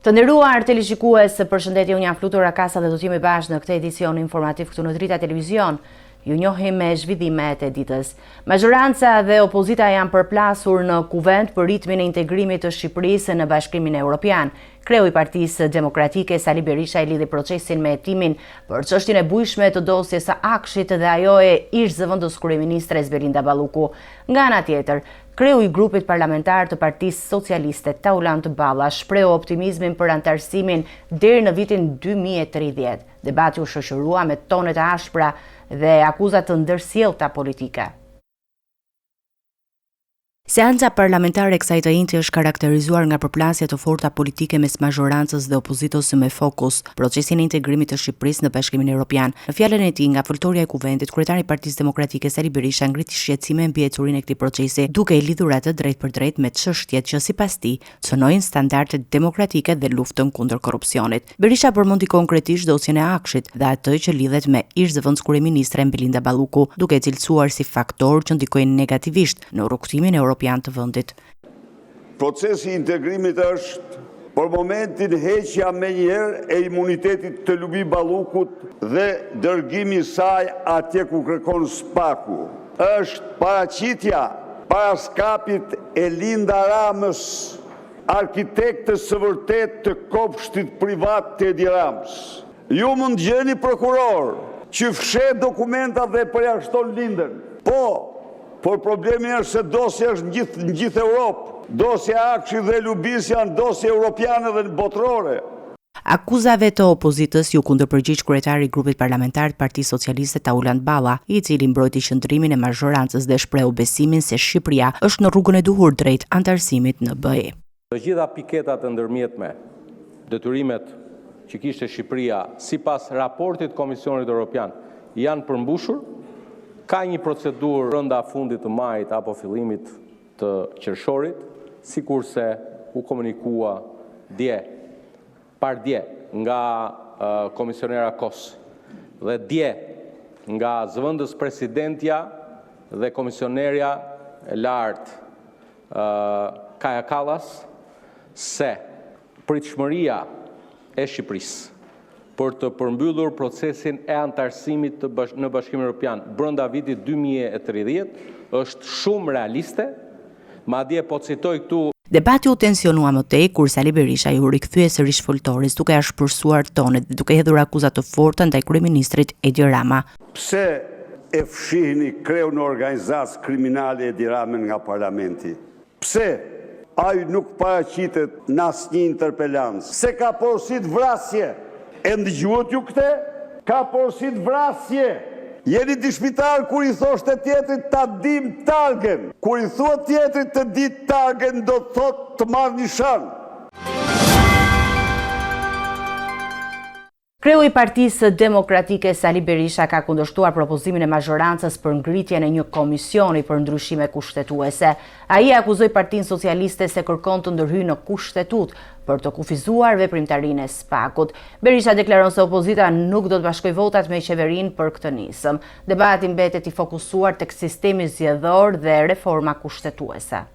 Të nderuar teleshikues, përshëndetje, unë jam Flutur Akasa dhe do të jemi bashkë në këtë edicion informativ këtu në Drita Televizion. Ju njohim me zhvillimet e ditës. Majoranca dhe opozita janë përplasur në kuvent për ritmin e integrimit të Shqipërisë në Bashkimin Evropian. Kreu i Partisë Demokratike Sali Berisha e lidhi procesin me hetimin për çështjen e bujshme të dosjes së Akshit dhe ajo e ish-zëvendës kryeministres Belinda Balluku. Nga ana tjetër, kreu i grupit parlamentar të Partisë Socialiste Taulant Balla shpreu optimizmin për antarësimin deri në vitin 2030. Debati u shoqërua me tone të ashpra dhe akuza të ndërsjellta politike. Seanca parlamentare e kësaj të njëjti është karakterizuar nga përplasje të forta politike mes majorancës dhe opozitës me fokus procesin e integrimit të Shqipërisë në Bashkimin Evropian. Në fjalën e tij, nga foltorja e kuventit, kryetari i Partisë Demokratike Sali Berisha ngriti shqetësime mbi ecurinë e këtij procesi, duke i lidhur atë drejt për drejt me çështjet që sipas tij cënojnë standardet demokratike dhe luftën kundër korrupsionit. Berisha përmendi konkretisht dosjen e Akshit dhe atë që lidhet me ish-zëvendës kryeministre Belinda Balluku, duke cilësuar si faktor që ndikojnë negativisht në rrugtimin e të vendit. Procesi i integrimit është për momentin heqja menjëherë e imunitetit të Lubi Ballukut dhe dërgimi i saj atje ku kërkon spaku. Është paraqitja para skapit e Linda Ramës, arkitektës së vërtet të kopshtit privat të Edi Ramës. Ju mund gjeni prokuror që fshet dokumentat dhe përjashton Lindën. Por problemi është se dosja është në gjithë Europë. Dosja Akshi dhe Lubis janë dosje europiane dhe botërore. Akuzave të opozitës ju kundërpërgjigj kryetari i grupit parlamentar të Partisë Socialiste Taulant Balla, i cili mbrojti qëndrimin e majorancës dhe shpreu besimin se Shqipëria është në rrugën e duhur drejt antarësimit në BE. Të gjitha piketat e ndërmjetme, detyrimet që kishte Shqipëria sipas raportit Komisionit Evropian janë përmbushur. Ka një procedurë brenda fundit të majit apo fillimit të qershorit, sikurse u komunikua dje nga komisionera Kos dhe dje nga zëvendës presidentja dhe komisionerja e lartë Kaja Kallas se pritshmëria e Shqipërisë për të përmbyllur procesin e antarësimit në Bashkimin Evropian brenda vitit 2030 është shumë realiste, madje po citoj këtu. Debati u tensionua më tej kur Sali Berisha i u rikthye sërish foltoris duke ashpërsuar tonet dhe duke hedhur akuza të forta ndaj kryeministrit Edi Rama. Pse e fshihni kreun e organizatës kriminale Edi Ramën nga parlamenti? Pse ai nuk paraqitet në asnjë interpelancë? Se ka porosit vrasje? E ndëgjuat ju këte? Ka porosit vrasje. Jeni dëshmitar kur i thoshte tjetrit ta dim targen. Kur i thua tjetrit të di targen, do të thot të marrë nishan. Kreu i Partisë Demokratike Sali Berisha ka kundërshtuar propozimin e majorancës për ngritjen e një komisioni për ndryshime kushtetuese. Ai akuzoi Partinë Socialiste se kërkon të ndërhyjë në kushtetut për të kufizuar veprimtarinë e SPAK-ut. Berisha deklaron se opozita nuk do të bashkojë votat me qeverinë për këtë nisëm. Debati mbetet i fokusuar tek sistemi zgjedhor dhe reforma kushtetuese.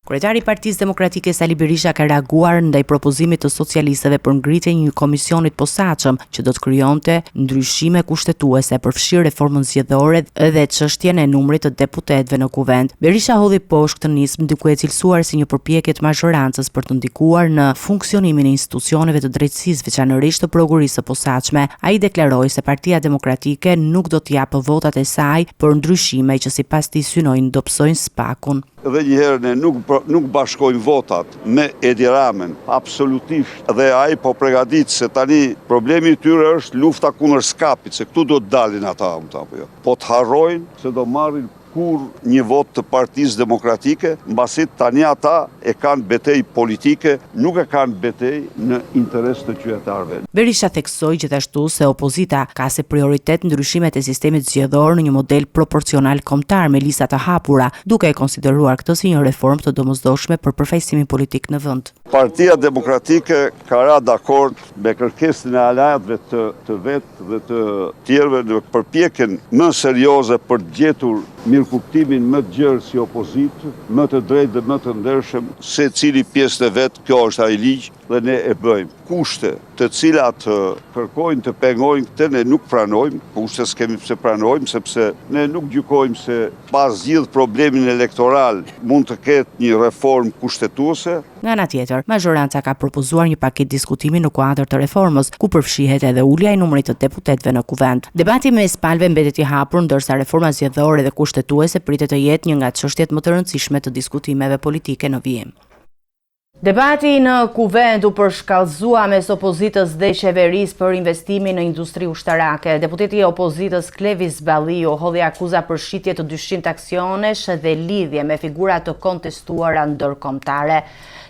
Kryetari i Partisë Demokratike Sali Berisha ka reaguar ndaj propozimit të socialistëve për ngritjen e një komisioni të posaçëm që do të krijonte ndryshime kushtetuese për fshirë reformën zgjedhore dhe çështjen e numrit të deputetëve në kuvent. Berisha hodhi poshtë këtë nismë duke e cilësuar si një përpjekje të majorancës për të ndikuar në funksionimin e institucioneve të drejtësisë, veçanërisht të prokurisë së posaçme. Ai deklaroi se Partia Demokratike nuk do të japë votat e saj për ndryshime që sipas tij synojnë dobësojnë SPAK-un. Dhe njëherë ne nuk bashkojmë votat me Edi Ramën, absolutisht, dhe ai po përgatit se tani problemi i tyre është lufta kundër skapit, se këtu do të dalin ata, apo jo. Po të harrojnë se do marrin kur një vot të Partisë Demokratike, mbasi tani ata e kanë betejë politike, nuk e kanë betejë në interes të qytetarëve. Berisha theksoi gjithashtu se opozita ka si prioritet ndryshimet e sistemit zgjedhor në një model proporcional kombëtar me lista të hapura, duke e konsideruar këtë si një reformë të domosdoshme për përfaqësimin politik në vend. Partia Demokratike ka ra dakord me kërkesën e aleatëve të vetë dhe të tjerëve në përpjekjen më serioze për të gjetur në kuptimin më të gjerë si opozitë, më të drejtë dhe më të ndershëm, se cili pjesë të vetë, kjo është ai ligj dhe ne e bëjmë. Kushte të cilat kërkojnë të pengojnë këtë ne nuk pranojmë, kushte s'kemi pse pranojmë, sepse ne nuk gjykojmë se pas zgjidh problemin elektoral mund të ketë një reformë kushtetuese. Nga ana tjetër, majoranca ka propozuar një paketë diskutimi në kuadër të reformës, ku përfshihet edhe ulja e numrit të deputetëve në kuvend. Debati mes palëve mbetet i hapur, ndërsa reforma zgjedhore dhe kushtetuese pritet të jetë një nga çështjet më të rëndësishme të diskutimeve politike në vijim. Debati në kuvend u përshkallëzua mes opozitës dhe qeverisë për investimin në industri ushtarake. Deputeti i opozitës Klevis Balliu hodhi akuza për shitje të 200 aksionesh dhe lidhje me figura të kontestuara ndërkombëtare.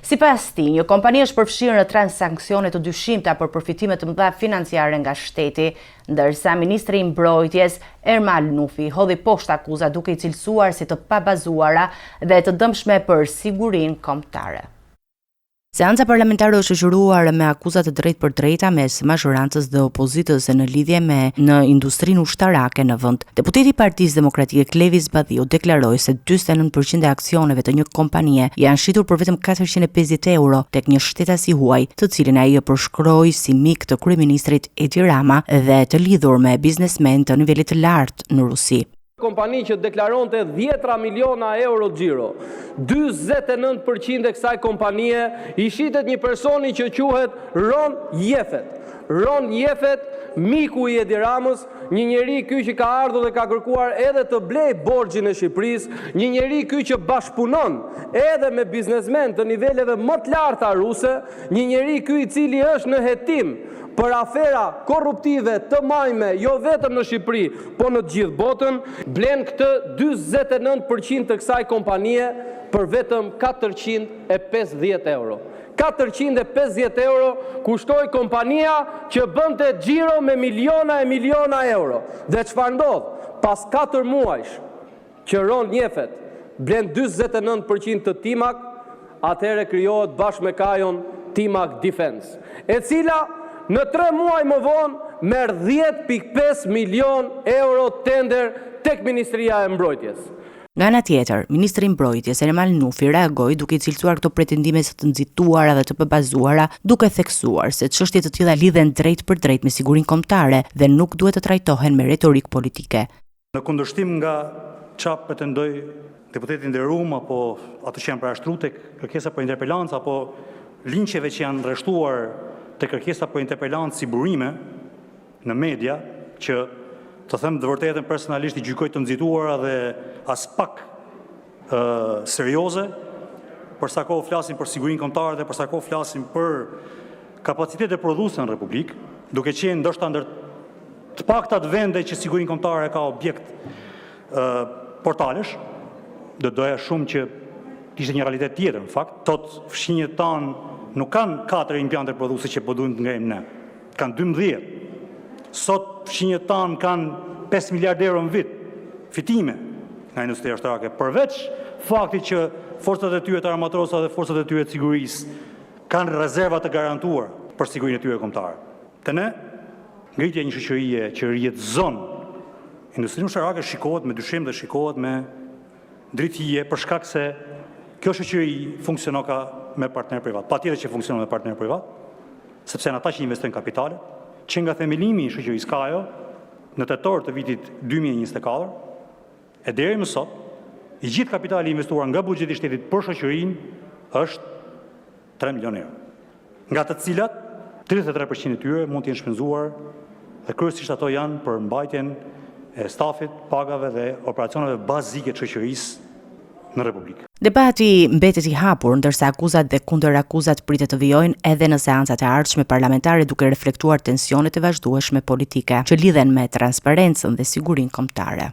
Sipas tij, një kompani është përfshirë në transaksione të dyshimta për përfitime të mëdha financiare nga shteti, ndërsa ministri i mbrojtjes Ermal Nufi hodhi poshtë akuza duke i cilësuar si të pabazuara dhe të dëmshme për sigurinë kombëtare. Seanca parlamentare është shoqëruar me akuza të drejtë për drejta mes majorancës dhe opozitës në lidhje me në industrinë ushtarake në vend. Deputeti i Partisë Demokratike Klevis Balliu deklaroi se 49% e aksioneve të një kompanie janë shitur për vetëm 450 euro tek një shtetasi huaj, të cilin ai e përshkroi si mik të kryeministrit Edi Rama dhe të lidhur me biznesmen të nivelit të lartë në Rusi. Kompani që deklaronte 10 miliona euro xhiro, 49% e kësaj kompanie i shitet një personi që quhet Ron Jefet. Ron Jefet, miku i Edi Ramës, një njeri ky që ka ardhur dhe ka kërkuar edhe të blej borxhin e Shqipërisë, një njeri ky që bashkëpunon edhe me biznesmen të niveleve më të larta ruse, një njeri ky i cili është në hetim për afera korruptive të majme, jo vetëm në Shqipëri, po në gjithë botën, blen këtë 49% të kësaj kompanie për vetëm 450 euro. 450 euro kushtoi kompania që bënte xhiro me miliona e miliona euro. Dhe çfarë ndodh? Pas 4 muajsh që Ron Jefet blen 49% të Timak, atëherë krijohet bashkë me Kajon Timak Defense, e cila në 3 muaj më vonë merr 10.5 milion euro tender tek Ministria e Mbrojtjes. Nga ana tjetër, ministri i mbrojtjes Ermal Nufi reagoi duke i cilësuar këto pretendime së të nxituara dhe të pabazuara, duke theksuar se çështje të tilla lidhen drejt për drejt me sigurinë kombëtare dhe nuk duhet të trajtohen me retorikë politike. Në kundërshtim nga çfarë pretendoi deputeti i nderuar apo ato që janë parashtruar tek kërkesa për interpelancë apo linçeve që janë rreshtuar te kërkesa për interpelancë si burime në media, që të them të vërtetën personalisht i gjykoj të nxituara dhe as pak serioze, për sa kohë flasim për sigurinë kombëtare dhe për sa kohë flasim për kapacitetet prodhuese në Republikë, duke qenë ndoshta ndër të paktat vende që sigurinë kombëtare ka objekt portalesh, doja shumë që kishte një realitet tjetër në fakt, tot fshinjet tanë nuk kanë 4 impiante prodhuese që po duhen të ngrejmë ne, kanë 12. Sot fshinjet tanë kanë 5 miliardë euro në vit fitime nga industria ushtarake, përveç faktit që forcat e tyre të armatrosa dhe forcat e tyre të sigurisë kanë rezerva të garantuar për sigurinë e tyre kombëtare. Te ne, ngritja e një shoqërie që rrjedhzon industrinë ushtarake shikohet me dyshim dhe shikohet me drithije për shkak se kjo shoqëri funksionon me partner privat. Patjetër që funksionon me partner privat, sepse janë ata që investojnë kapitale, që nga themelimi i shoqërisë Kajo në tetor të vitit 2024 e deri më sot, i gjithë kapitali investuar nga buxheti i shtetit për shoqërinë është 3 milionë euro, nga të cilat 33% e tyre mund të jenë shpenzuar dhe kryesisht ato janë për mbajtjen e stafit, pagave dhe operacioneve bazike të shoqërisë në Republikë. Debati mbetet i hapur, ndërsa akuzat dhe kundërakuzat pritet të vijojnë edhe në seancat e ardhshme parlamentare, duke reflektuar tensionet e vazhdueshme politike që lidhen me transparencën dhe sigurinë kombëtare.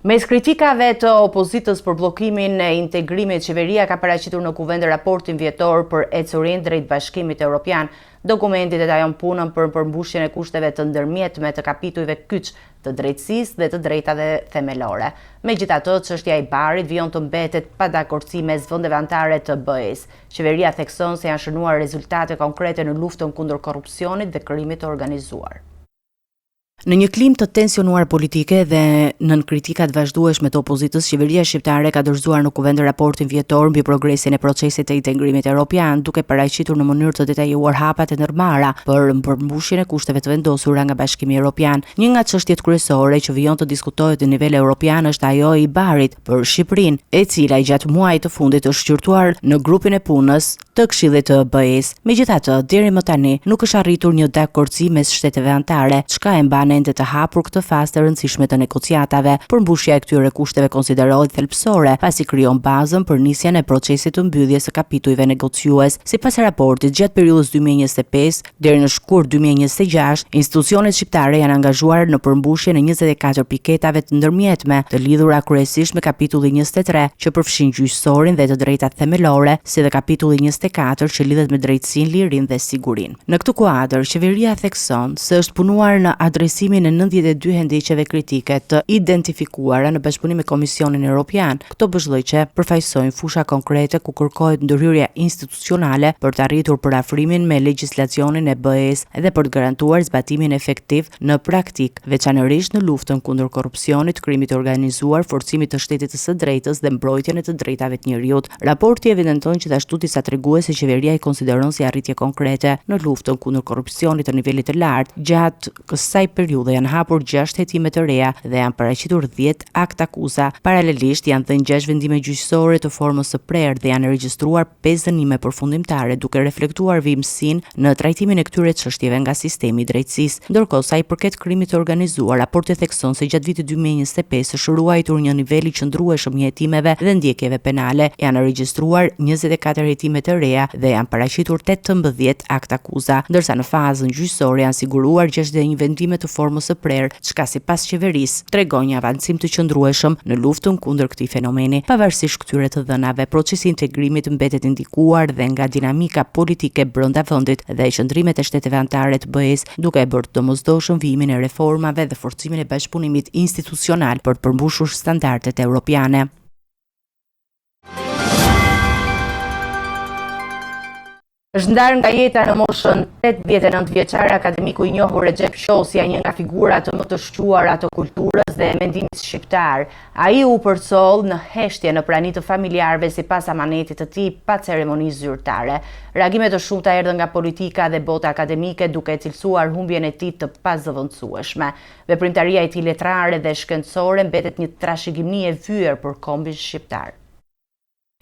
Mes kritikave të opozitës për bllokimin e integrimit, qeveria ka paraqitur në kuvend raportin vjetor për ecurin drejt Bashkimit Evropian. Dokumenti detajon punën për përmbushjen e kushteve të ndërmjetme të kapitujve kyç të drejtësisë dhe të drejtave themelore. Megjithatë, çështja e barit vijon të mbetet pa dakordsi mes vendeve anëtare të BE-s. Qeveria thekson se janë shënuar rezultate konkrete në luftën kundër korrupsionit dhe krimit të organizuar. Në një klim të tensionuar politike dhe nën kritikat vazhdueshme të opozitës, qeveria shqiptare ka dorëzuar në Kuvend raportin vjetor mbi progresin e procesit të integrimit evropian, duke paraqitur në mënyrë të detajuar hapat e ndërmarra për përmbushjen e kushteve të vendosura nga Bashkimi Evropian. Një nga çështjet kryesore që vijon të diskutohet në nivel evropian është ajo e IBAR-it për Shqipërinë, e cila gjatë muajit të fundit është shqyrtuar në grupin e punës të Këshillit të BE-s. Megjithatë, deri më tani nuk është arritur një dakordsi mes shteteve anëtare, çka e mban ende të hapur këtë fazë të rëndësishme të negociatave. Përmbushja e këtyre kushteve konsiderohet thelbësore, pasi krijon bazën për nisjen e procesit të mbylljes së kapitujve negociues. Sipas raportit, gjatë periudhës 2025 deri në shkurt 2026, institucionet shqiptare janë angazhuar në përmbushjen e 24 piketave të ndërmjetme, të lidhura kryesisht me kapitullin 23, që përfshin gjyqësorin dhe të drejtat themelore, si dhe kapitulli 24 që lidhet me drejtësinë, lirinë dhe sigurinë. Në këtë kuadër, qeveria thekson se është punuar në adresimin e 92 hendiqeve kritike të identifikuara në bashkëpunim me Komisionin Evropian. Këto bëshllëqe përfaqësojnë fusha konkrete ku kërkohet ndërhyrja institucionale për të arritur përafrimin me legjislacionin e BE-s dhe për të garantuar zbatimin efektiv në praktik, veçanërisht në luftën kundër korrupsionit, krimit të organizuar, forcimit të shtetit të së drejtës dhe mbrojtjen e të drejtave të njerëzit. Raporti evidenton gjithashtu disa treguese që qeveria i konsideron si arritje konkrete në luftën kundër korrupsionit të nivelit të lartë. Gjatë kësaj periudhe janë hapur 6 hetime të reja dhe janë paraqitur 10 akt akuza. Paralelisht janë dhënë 6 vendime gjyqësore të formës së prerë dhe janë regjistruar 5 dënime përfundimtare, duke reflektuar vimësinë në trajtimin e këtyre çështjeve nga sistemi i drejtësisë. Ndërkohë, sa i përket krimit të organizuar, raporti thekson se gjatë vitit 2025 është ruajtur një nivel i qëndrueshëm i hetimeve dhe ndjekjeve penale, janë regjistruar 24 hetime të reja dhe janë paraqitur 18 akt akuza, ndërsa në fazën gjyqësore janë siguruar 61 vendime të formës së prerë, çka sipas qeverisë tregon një avancim të qëndrueshëm në luftën kundër këtij fenomeni. Pavarësisht këtyre të dhënave, procesi i integrimit mbetet i ndikuar dhe nga dinamika politike brenda vendit dhe qëndrimet e shteteve anëtare të BE-s, duke e bërë domosdoshëm vijimin e reformave dhe forcimin e bashkëpunimit institucional për të përmbushur standardet evropiane. Është ndarë nga jeta në moshën 89 vjeçare akademiku i njohur Recep Qosja, një nga figurat më të shquara të kulturës dhe mendimit shqiptar. Ai u përcoll në heshtje në prani të familjarëve sipas amanetit të tij pa ceremoni zyrtare. Reagime të shumta erdhën nga politika dhe bota akademike, duke cilësuar humbjen e tij të pazëvendësueshme. Veprimtaria e tij letrare dhe shkencore mbetet një trashëgimi e vyer për kombin shqiptar.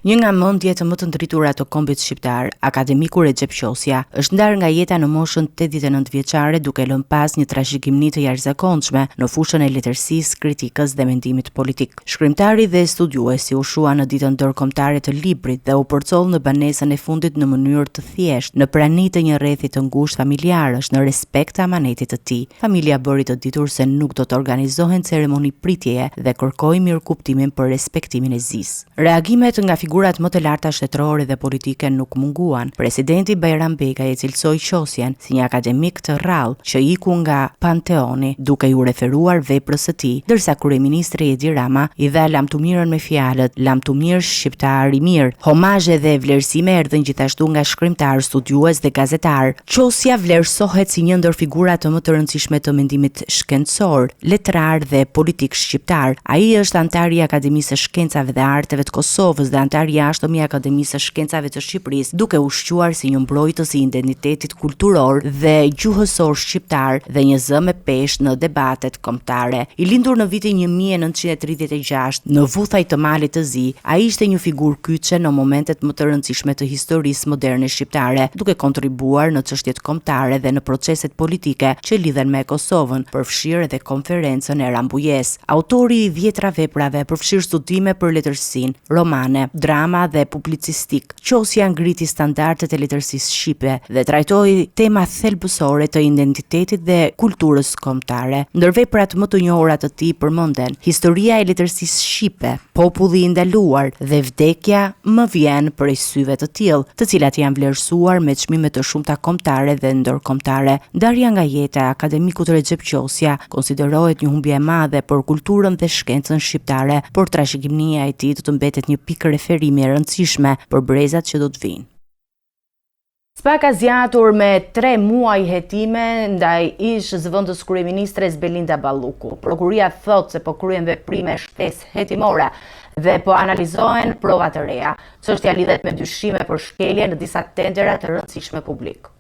Një nga mendjet më të ndritura të kombit shqiptar, akademiku Recep Qosja, është ndarë nga jeta në moshën 89 vjeçare duke lënë pas një trashëgimi të jashtëzakonshme në fushën e letërsisë, kritikës dhe mendimit politik. Shkrimtari dhe studiuesi u shua në ditën ndërkombëtare të librit dhe u përcoll në banesën e fundit në mënyrë të thjeshtë, në prani të një rrethi të ngushtë familjarësh, në respekt të amanetit të tij. Familja bëri të ditur se nuk do të organizohen ceremoni pritjeje dhe kërkoi mirëkuptimin për respektimin e zis. Reagimet nga figurat më të larta shtetërore dhe politike nuk munguan. Presidenti Bajram Begaj e cilësoi Qosjen si një akademik të rrallë që iku nga Panteoni, duke ju referuar veprës së tij, ndërsa kryeministri Edi Rama i dha lamtumirën me fjalët "lamtumir shqiptar i mirë". Homazhe dhe vlerësime erdhën gjithashtu nga shkrimtar, studiues dhe gazetar. Qosja vlerësohet si një ndër figurat më të rëndësishme të mendimit shkencor, letrar dhe politik shqiptar. Ai është antar i Akademisë së Shkencave dhe Arteve të Kosovës dhe antar jashtëm i Akademisë së Shkencave të Shqipërisë, duke u shquar si një mbrojtës i identitetit kulturor dhe gjuhësor shqiptar dhe një zë me peshë në debatet kombëtare. I lindur në vitin 1936 në Vuthaj të Malit të Zi, ai ishte një figurë kyçe në momentet më të rëndësishme të historisë moderne shqiptare, duke kontribuar në çështjet kombëtare dhe në proceset politike që lidhen me Kosovën, përfshirë edhe konferencën e Rambujës. Autori i 10 veprave përfshirë studime për letërsinë, romane, drama dhe publicistik. Qosja ngriti standardet e letërsisë shqipe dhe trajtoi tema thelbësore të identitetit dhe kulturës kombëtare. Ndër veprat më të njohura të tij përmenden Historia e letërsisë shqipe, Populli i ndaluar dhe Vdekja më vjen prej syve të tillë, të cilat janë vlerësuar me çmime të shumta kombëtare dhe ndërkombëtare. Ndarja nga jeta e akademikut Recep Qosja konsiderohet një humbje e madhe për kulturën dhe shkencën shqiptare, por trashëgimia e tij do të mbetet një pikë referimi e rëndësishme për brezat që do të vinë. SPAK ka zgjatur me 3 muaj hetime ndaj ish zëvendës kryeministres Belinda Balluku. Prokuria thotë se po kryen veprime shtesë hetimore dhe po analizohen prova të reja. Çështja lidhet me dyshime për shkelje në disa tendera të rëndësishme publik.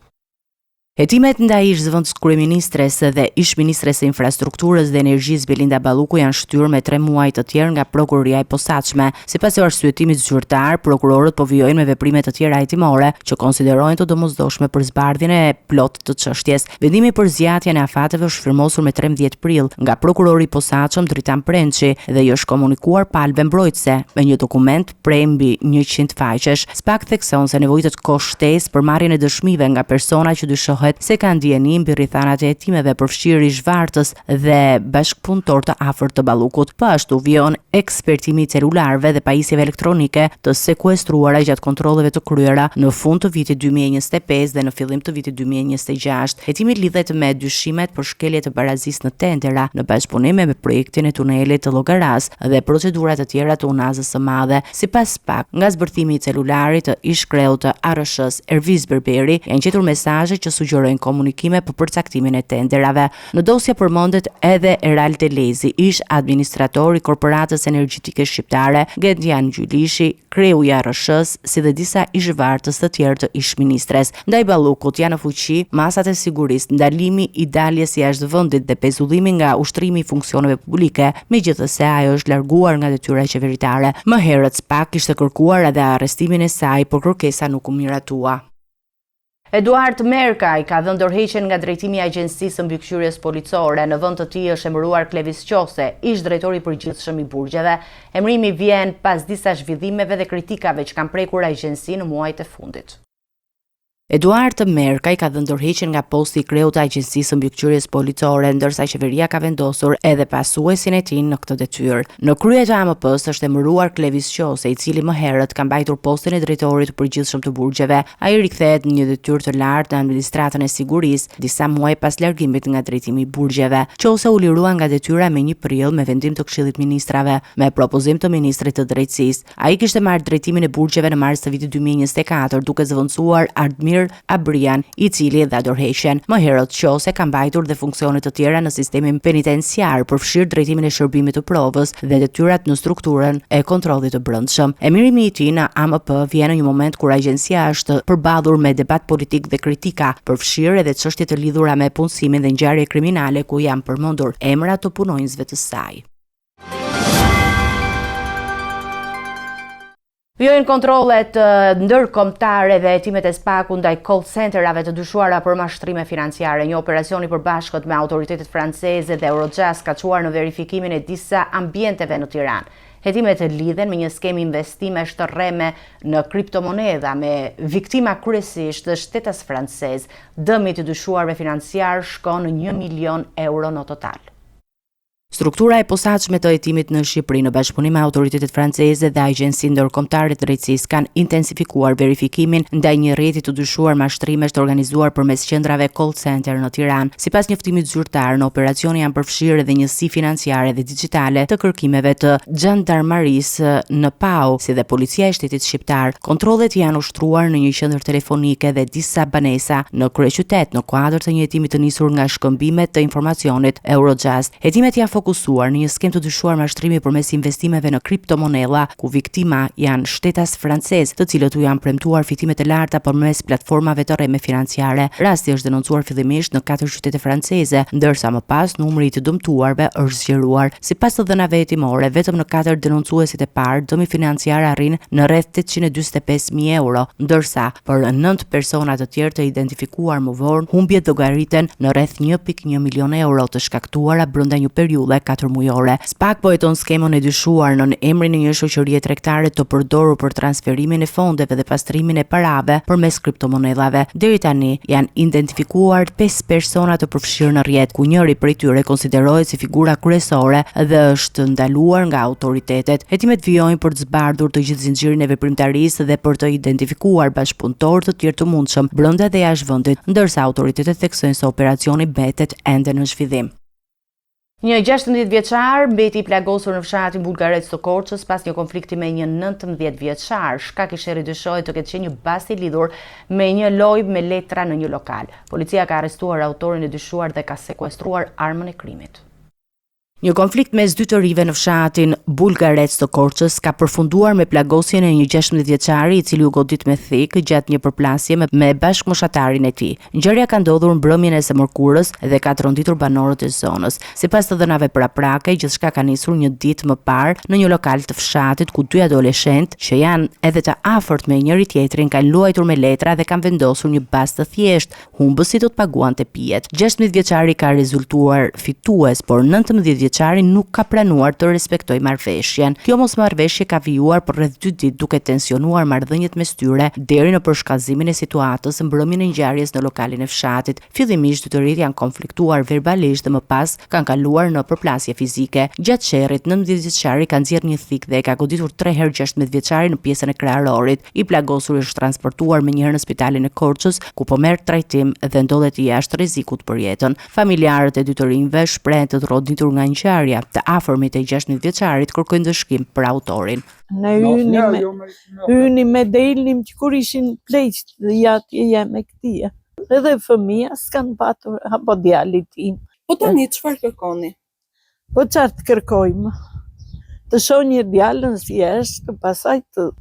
Hetimet ndaj ish zëvendës kryeministres dhe ish ministres së infrastrukturës dhe energjisë Belinda Balluku janë shtyr me 3 muaj të tjerë nga prokuroria e posaçme. Sipas arsyetimit zyrtar, prokurorët po vijojnë me veprime të tjera hetimore që konsiderohen të domosdoshme për zbardhjen e plotë të çështjes. Vendimi për zgjatjen e afateve është firmosur me 13 prill nga prokurori i posaçëm Dritan Prençi dhe i është komunikuar palëve mbrojtëse me një dokument prej mbi 100 faqesh. SPAK thekson se nevojitet kohë shtesë për marrjen e dëshmive nga persona që dyshohet se kanë dieni mbi rrithanat e hetimeve përfshirë ish vartës dhe bashkëpunëtor të afërt të Ballukut. Po ashtu vijon ekspertimi i celularëve dhe pajisjeve elektronike të sekuestruara gjatë kontrolleve të kryera në fund të vitit 2025 dhe në fillim të vitit 2026. Hetimi lidhet me dyshimet për shkelje të barazisë në tendera në bashkëpunim me projektin e tunelit të Llogaras dhe procedurat të tjera të Unazës së Madhe. Sipas SPAK, nga zbërthimi i celularit të ish kreut të ARSH-s Erviz Berberi janë gjetur mesazhe që sugjerojnë komunikime për përcaktimin e tenderave. Në dosje përmendet edhe Eral Telezi, ish administrator i Korporatës Energjetike Shqiptare, Gedian Gjylishi, kreu i ARSH-s, si dhe disa ish vartës të tjerë të ish ministres. Ndaj Ballukut janë në fuqi masat e sigurisë, ndalimi i daljes jashtë vendit dhe pezullimi nga ushtrimi i funksioneve publike, megjithëse ajo është larguar nga detyra qeveritare. Më herët SPAK kishte kërkuar edhe arrestimin e saj, por kërkesa nuk u miratua. Eduard Merkaj ka dhënë dorëheqjen nga drejtimi i Agjencisë Mbikëqyrjes Policore. Në vend të tij është emëruar Klevis Qose, ish drejtori i përgjithshëm i burgjeve. Emërimi vjen pas disa zhvillimeve dhe kritikave që kanë prekur agjencinë në muajt e fundit. Eduard Merkaj ka dhënë dorëheqjen nga posti i kreut të Agjencisë Mbikëqyrjes Policore, ndërsa qeveria ka vendosur edhe pasuesin e tij në këtë detyrë. Në krye të AMP-s është emëruar Klevis Qose, i cili më herët ka mbajtur postin e drejtorit të përgjithshëm të burgjeve. Ai rikthehet në një detyrë të lartë në administratën e sigurisë, disa muaj pas largimit nga drejtimi i burgjeve. Qose u lirua nga detyra me 1 prill me vendim të Këshillit Ministrave, me propozim të Ministrit të Drejtësisë. Ai kishte marrë drejtimin e burgjeve në mars të vitit 2024, duke zëvendësuar Abrian, i cili dha dorëheqjen. Më herët Qose ka mbajtur dhe funksione të tjera në sistemin penitenciar, përfshirë drejtimin e shërbimit të provës dhe detyrat në strukturën e kontrollit të brendshëm. Emërimi i tij në AMP vjen në një moment kur agjencia është përballur me debat politik dhe kritika, përfshirë edhe çështje të lidhura me punësimin dhe ngjarje kriminale ku janë përmendur emrat të punonjësve të saj. Vijojnë kontrollet ndërkombëtare dhe hetimet e SPAK-ut ndaj call centerave të dyshuara për mashtrime financiare. Një operacion i përbashkët me autoritetet franceze dhe Eurojust ka çuar në verifikimin e disa ambienteve në Tiranë. Hetimet lidhen me një skemë investime shtrërreme në kriptomonedha me viktima kryesisht shtetas francez. Dëmi të dyshuarve financiar shkon në 1 milion euro në total. Struktura e posaçme të hetimit në Shqipëri në bashkëpunim me autoritetet franceze dhe Agjencinë Ndërkombëtare të Drejtësisë kanë intensifikuar verifikimin ndaj një rrjeti të dyshuar mashtrimesh të organizuar përmes qendrave call center në Tiranë. Sipas njoftimit zyrtar, në operacion janë përfshirë edhe njësi financiare dhe digjitale të kërkimeve të Gjandarmarisë në Pau, si dhe Policia e Shtetit Shqiptar. Kontrollet janë ushtruar në një qendër telefonike dhe disa banesa në kryeqytet në kuadër të një hetimi të nisur nga shkëmbimet të informacionit Eurojust. Hetimet janë fokusuar në një skemë të dyshuar mashtrimi përmes investimeve në kriptomonedha, ku viktima janë shtetas francez, të cilët u janë premtuar fitime të larta përmes platformave të rreme financiare. Rasti është denoncuar fillimisht në 4 qytete franceze, ndërsa më pas numri i të dëmtuarve është zgjeruar. Sipas të dhënave hetimore, vetëm në 4 denoncuesit e parë, dëmi financiar arrin në rreth 845.000 euro, ndërsa për 9 persona të tjerë të identifikuar më vonë, humbjet llogariten në rreth 1.1 milion euro të shkaktuara brenda një periudhe 4 mujore. SPAK po heton skemën e dyshuar në emrin e një shoqërie tregtare të përdorur për transferimin e fondeve dhe pastrimin e parave përmes kriptomonedhave. Deri tani janë identifikuar 5 persona të përfshirë në rrjet, ku njëri prej tyre konsiderohet si figura kryesore dhe është ndaluar nga autoritetet. Hetimet vijojnë për të zbardhur të gjithë zinxhirin e veprimtarisë dhe për të identifikuar bashkëpunëtorë të tjerë të mundshëm brenda dhe jashtë vendit, ndërsa autoritetet theksojnë se operacioni mbetet ende në zhvillim. Një 16 vjeçar mbeti i plagosur në fshatin Bullgarec të Korçës pas një konflikti me një 19 vjeçar. Shkak i sherrit dyshohet të ketë qenë një bas i lidhur me një lojë me letra në një lokal. Policia ka arrestuar autorin e dyshuar dhe ka sekuestruar armën e krimit. Një konflikt mes dy të rive në fshatin Bullgarec të Korçës ka përfunduar me plagosjen e një 16 vjeçari i cili u godit me thik gjatë një përplasje me bashkëmoshatarin e tij. Ngjarja ka ndodhur mbrëmjen e së mërkurës dhe ka tronditur banorët e zonës. Sipas të dhënave paraprake, gjithçka ka nisur një ditë më parë në një lokal të fshatit ku dy adoleshentë që janë edhe të afërt me njëri tjetrin kanë luajtur me letra dhe kanë vendosur një bas të thjeshtë. Humbësit do të paguante pijet. 16 vjeçari ka rezultuar fitues, por 19 vjeçari nuk ka pranuar të respektojë marrëveshjen. Kjo mosmarrëveshje ka vijuar për rreth 2 ditë duke tensionuar marrëdhëniet mes tyre deri në përshkallëzimin e situatës mbrëmjen e ngjarjes në lokalin e fshatit. Fillimisht dy të rinjt janë konfliktuar verbalisht dhe më pas kanë kaluar në përplasje fizike. Gjatë sherrit 19 vjeçari ka nxjerrë një thik dhe ka goditur 3 herë 16 vjeçari në pjesën e kraharorit. I plagosur është transportuar menjëherë në spitalin e Korçës ku po merr trajtim dhe ndodhet jashtë rrezikut për jetën. Familjarët e dy të rinjve shprehen të rroditur nga ngjarja. Të afërmit e 16 vjeçarit kërkojnë dëshkim për autorin. Ne hyni me delnim që kur ishin pleqt dhe jatje jam e këtia. Edhe fëmija s'kan patur apo djali tim. Po tani çfarë kërkoni? Po çfarë të kërkojmë? Të shoh një djalën si është, pastaj të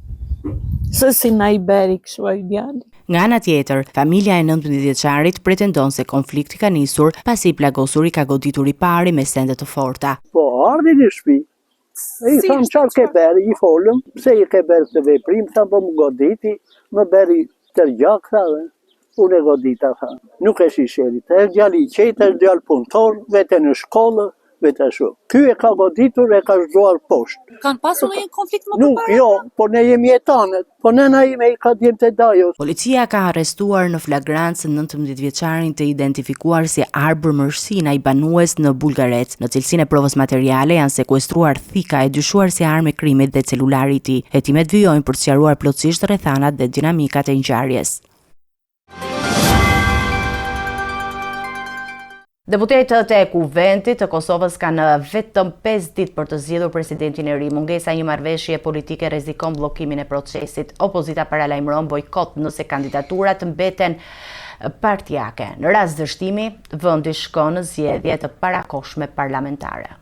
se si na i beri kështu ai djali. Nga ana tjetër, familja e 19 vjeçarit pretendon se konflikti ka nisur pasi i plagosuri ka goditur i pari me sende të forta. Po, ardhi në shtëpi. I tham çfarë ke beri, i folëm, pse i ke beri këtë veprim, tha po më goditi, më beri tërgjak, tha dhe. Unë e godita, tha. Nuk e shisherit. E djali i qetë, e djali punëtor, vete në shkollë, vete ashtu. Ky e ka goditur, e ka zgjuar poshtë. Kanë pasur një konflikt më Nuk, jo, po ne jemi jetanet, po nëna ime i ka djemë të dajo. Policia ka arrestuar në flagrancë 19 vjeçarin të identifikuar si Arbër Mërsina, i banues në Bullgarec. Në cilësinë e provës materiale janë sekuestruar thika e dyshuar si armë e krimit dhe celulari i tij. Hetimet vijojnë për të sqaruar plotësisht rrethanat dhe dinamikat e ngjarjes. Deputetët e Kuventit të Kosovës kanë vetëm 5 ditë për të zgjedhur presidentin e ri. Mungesa e një marrëveshje politike rrezikon bllokimin e procesit. Opozita paralajmëron bojkot nëse kandidaturat mbeten partijake. Në rast dështimi, vendi shkon në zgjedhje të parakohshme parlamentare.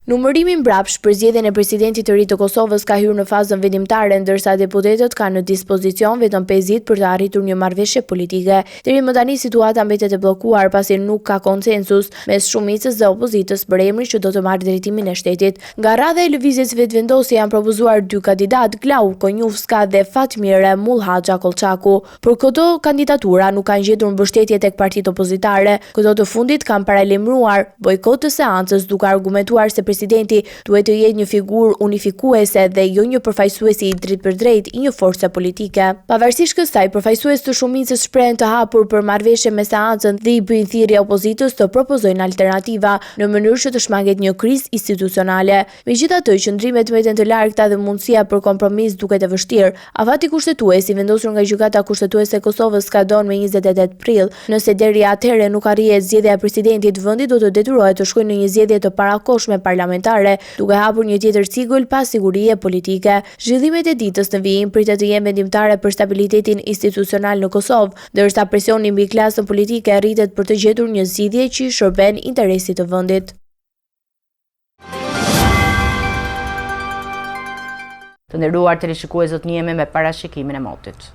Numërimi mbrapsht për zgjedhjen e presidentit të ri të Kosovës ka hyrë në fazën vendimtare, ndërsa deputetët kanë në dispozicion vetëm 5 ditë për të arritur një marrëveshje politike. Deri më tani situata mbetet e bllokuar pasi nuk ka konsensus mes shumicës dhe opozitës për emrin që do të marrë drejtimin e shtetit. Nga radha e lëvizjes vetëvendosje janë propozuar 2 kandidat, Glaur Konjufska dhe Fatmire Mullhaxha Kolçaku. Por këto kandidatura nuk kanë gjetur mbështetje tek partitë opozitare. Këto të fundit kanë paralajmëruar bojkot të seancës duke argumentuar se presidenti duhet të jetë një figurë unifikuese dhe jo një përfaqësuesi i drejt për drejt i një force politike. Pavarësisht kësaj, përfaqësues të shumicës shprehen të hapur për marrëveshje me seancën dhe i bëjnë thirrje opozitës të propozojnë alternativa në mënyrë që të shmanget një krizë institucionale. Megjithatë, qëndrimet mbeten të largëta dhe mundësia për kompromis duket e vështirë. Avati kushtetues i vendosur nga Gjykata Kushtetuese e Kosovës ka dhënë me 28 prill, nëse deri atëherë nuk arrihet zgjedhja e presidentit, vendi do të detyrohet të shkojë në një zgjedhje të parakohshme parlamentare, duke hapur një tjetër sigull pa sigurie politike. Zhvillimet e ditës në vijim pritet të jenë vendimtare për stabilitetin institucional në Kosovë, ndërsa presioni mbi klasën politike rritet për të gjetur një zgjidhje që i shërben interesit të vendit. Të nderuar teleshikuesët, njihemi me parashikimin e motit.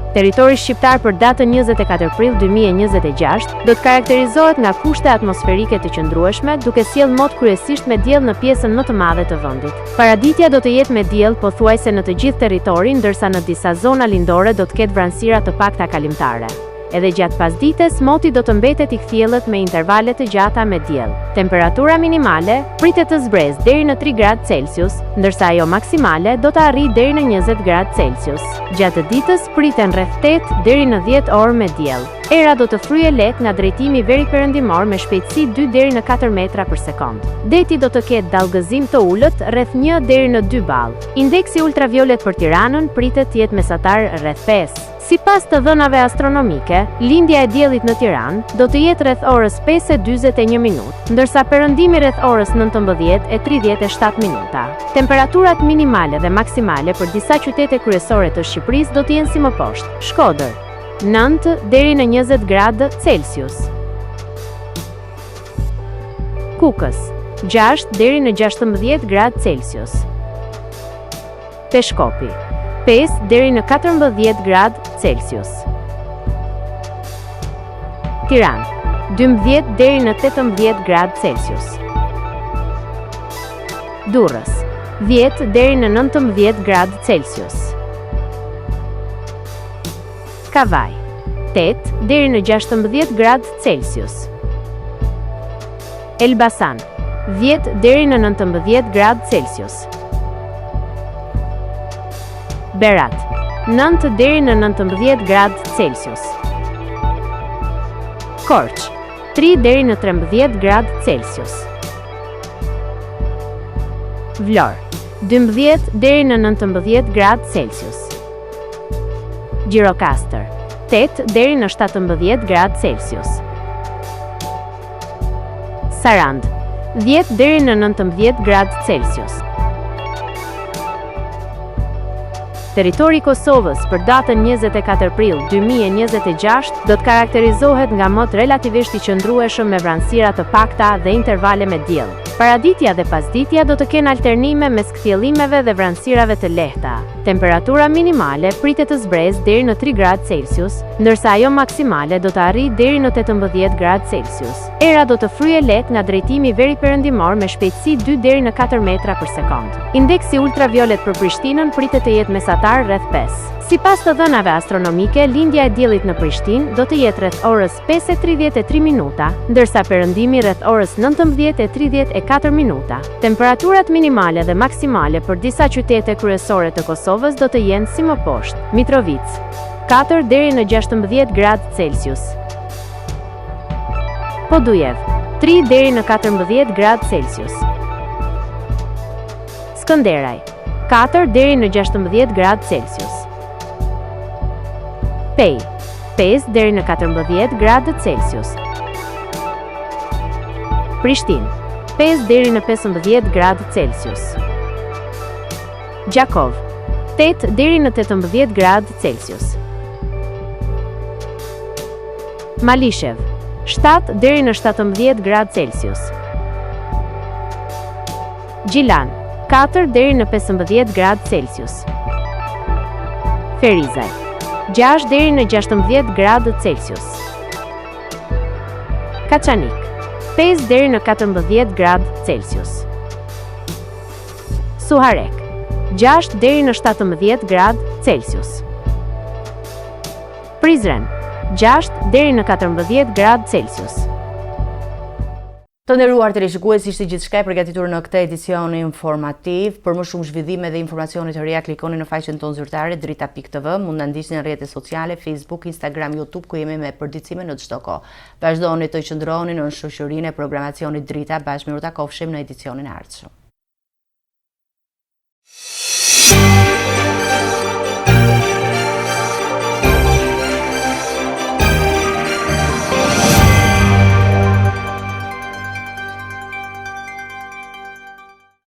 Territori shqiptar për datën 24 prill 2026 do të karakterizohet nga kushte atmosferike të qëndrueshme, duke sjellë mot kryesisht me diell në pjesën më të madhe të vendit. Paraditja do të jetë me diell pothuajse në të gjithë territorin, ndërsa në disa zona lindore do të ketë vranësira të pakta kalimtare. Edhe gjatë pasdites, moti do të mbetet i kthjellët me intervale të gjata me diell. Temperatura minimale pritet të zbresë deri në 3 gradë Celsius, ndërsa ajo maksimale do të arrijë deri në 20 gradë Celsius. Gjatë ditës priten rreth 8 deri në 10 orë me diell. Era do të fryejë lehtë nga drejtimi veriperëndimor me shpejtësi 2 deri në 4 metra për sekond. Deti do të ketë dallgëzim të ulët rreth 1 deri në 2 ballë. Indeksi ultraviolet për Tiranën pritet të jetë mesatar rreth 5. Sipas të dhënave astronomike, lindja e diellit në Tiranë do të jetë rreth orës 5:41, ndërsa perëndimi rreth orës 19:37 minuta. Temperaturat minimale dhe maksimale për disa qytete kryesore të Shqipërisë do të jenë si më poshtë: Shkodër 9 deri në 20 gradë Celsius. Kukës 6 deri në 16 gradë Celsius. Peshkopi 5 deri në 14 gradë Celsius. Tiranë 12 deri në 18 gradë Celsius. Durrës 10 deri në 19 gradë Celsius. Kavaj 8 deri në 16 gradë Celsius. Elbasan 10 deri në 19 gradë Celsius. Berat 9 deri në 19 gradë Celsius. Korç 3 deri në 13 gradë Celsius. Vlorë 12 deri në 19 gradë Celsius. Gjirokastër 8 deri në 17 gradë Celsius. Sarand 10 deri në 19 gradë Celsius. Territori i Kosovës për datën 24 prill 2026 do të karakterizohet nga mot relativisht i qëndrueshëm me vranësira të pakta dhe intervale me diell. Paraditja dhe pasditja do të kenë alternime mes kthjellimeve dhe vranësirave të lehta. Temperatura minimale pritet të zbresë deri në 3 gradë Celsius, ndërsa ajo maksimale do të arrijë deri në 18 gradë Celsius. Era do të fryejë lehtë nga drejtimi veriperëndimor me shpejtësi 2 deri në 4 metra për sekond. Indeksi ultraviolet për Prishtinën pritet të jetë mesatar rreth 5. Sipas të dhënave astronomike, lindja e diellit në Prishtinë do të jetë rreth orës 5:33 minuta, ndërsa perëndimi rreth orës 19:34 minuta. Temperaturat minimale dhe maksimale për disa qytete kryesore të Kosovës do të jenë si më poshtë: Mitrovica 4 deri në 16 gradë Celsius. Podujev 3 deri në 14 gradë Celsius. Skënderaj 4 deri në 16 gradë Celsius. Pej 5 deri në 14 gradë Celsius. Prishtinë 5 deri në 15 gradë Celsius. Gjakov 8 deri në 18 gradë Celsius. Malishev 7 deri në 17 gradë Celsius. Gjilan 4 deri në 15 gradë Celsius. Ferizaj 6 deri në 16 gradë Celsius. Kaçanik 5 deri në 14 gradë Celsius. Suharek 6 deri në 17 gradë Celsius. Prizren 6 deri në 14 gradë Celsius. Të nderuar teleshikues, ishte gjithçka e përgatitur në këtë edicion informativ. Për më shumë zhvillime dhe informacione të reja, klikoni në faqen tonë zyrtare drita.tv. Mund na ndiqni në rrjetet sociale, Facebook, Instagram, YouTube, ku jemi me përditësime në çdo kohë. Vazhdoni të qëndroni në shoqërinë e programacionit Drita, bashkë me u takofshim në edicionin e ardhshëm.